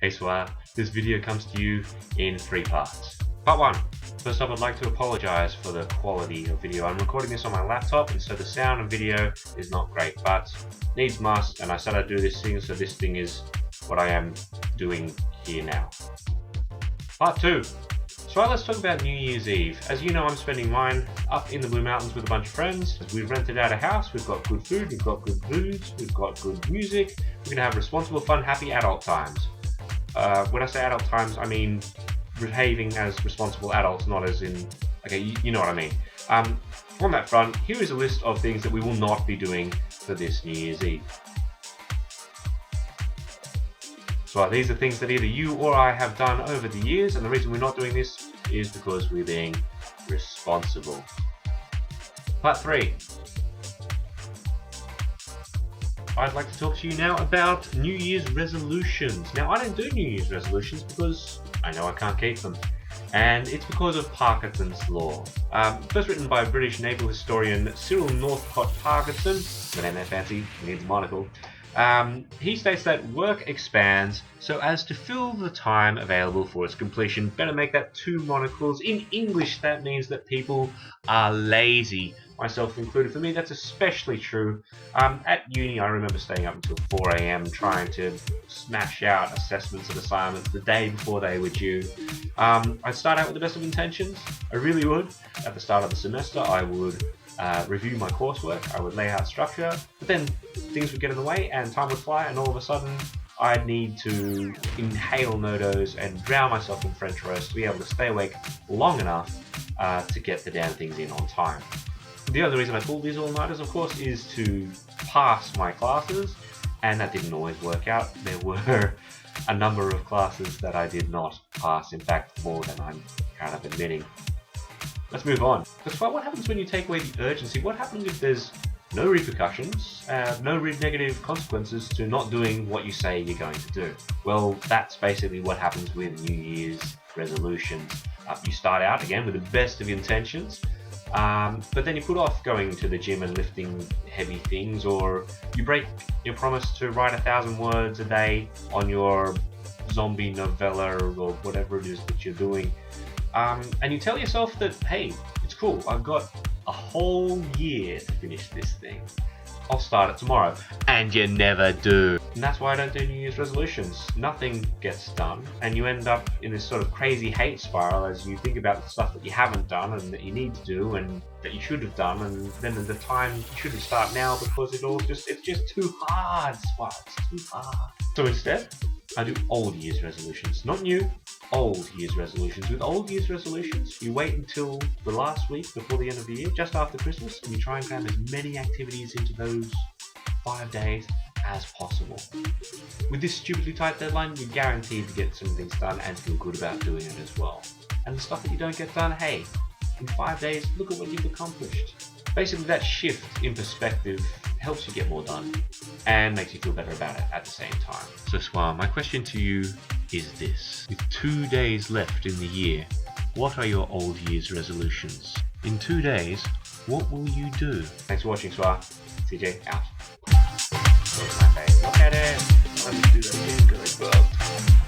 Hey Swire, this video comes to you in 3 parts. Part 1. First off, I'd like to apologize for the quality of video. I'm recording this on my laptop, and so the sound and video is not great, but needs must, and I said I'd do this thing, so this thing is what I am doing here now. Part 2. So let's talk about New Year's Eve. As you know, I'm spending mine up in the Blue Mountains with a bunch of friends. We've rented out a house, we've got good food, we've got good booze, we've got good music. We're going to have responsible, fun, happy adult times. When I say adult times, I mean behaving as responsible adults, not as in, okay, you know what I mean. On that front, here is a list of things that we will not be doing for this New Year's Eve. So these are things that either you or I have done over the years, and the reason we're not doing this is because we're being responsible. Part 3. I'd like to talk to you now about New Year's resolutions. Now, I don't do New Year's resolutions because I know I can't keep them. And it's because of Parkinson's law. First written by British naval historian Cyril Northcote Parkinson, the name that fancy, he needs a monocle. He states that work expands so as to fill the time available for its completion. Better make that 2 monocles. In English, that means that people are lazy, myself included. For me, that's especially true. At uni, I remember staying up until 4 AM trying to smash out assessments and assignments the day before they were due. I'd start out with the best of intentions. I really would. At the start of the semester, I would review my coursework, I would lay out structure, but then things would get in the way and time would fly, and all of a sudden I'd need to inhale no-dos and drown myself in French roast to be able to stay awake long enough to get the damn things in on time. The other reason I pulled these all-nighters, of course, is to pass my classes, and that didn't always work out. There were a number of classes that I did not pass, in fact more than I'm kind of admitting. Let's move on. Because what happens when you take away the urgency? What happens if there's no repercussions, no negative consequences to not doing what you say you're going to do? Well, that's basically what happens with New Year's resolutions. You start out again with the best of intentions, but then you put off going to the gym and lifting heavy things, or you break your promise to write 1,000 words a day on your zombie novella or whatever it is that you're doing. And you tell yourself that, hey, it's cool, I've got a whole year to finish this thing. I'll start it tomorrow. And you never do. And that's why I don't do New Year's resolutions. Nothing gets done, and you end up in this sort of crazy hate spiral as you think about the stuff that you haven't done and that you need to do and that you should have done, and then at the time you shouldn't start now because it's just too hard, Spot. It's too hard. So instead, I do old year's resolutions, not new. Old year's resolutions. With old year's resolutions, you wait until the last week before the end of the year, just after Christmas, and you try and cram as many activities into those 5 days as possible. With this stupidly tight deadline, you're guaranteed to get some things done and feel good about doing it as well. And the stuff that you don't get done, hey, in 5 days, look at what you've accomplished. Basically, that shift in perspective helps you get more done and makes you feel better about it at the same time. So Swar, my question to you is this. With 2 days left in the year, what are your old year's resolutions? In 2 days, what will you do? Thanks for watching, Swar. CJ out. Look at it. Let me do that again. Good.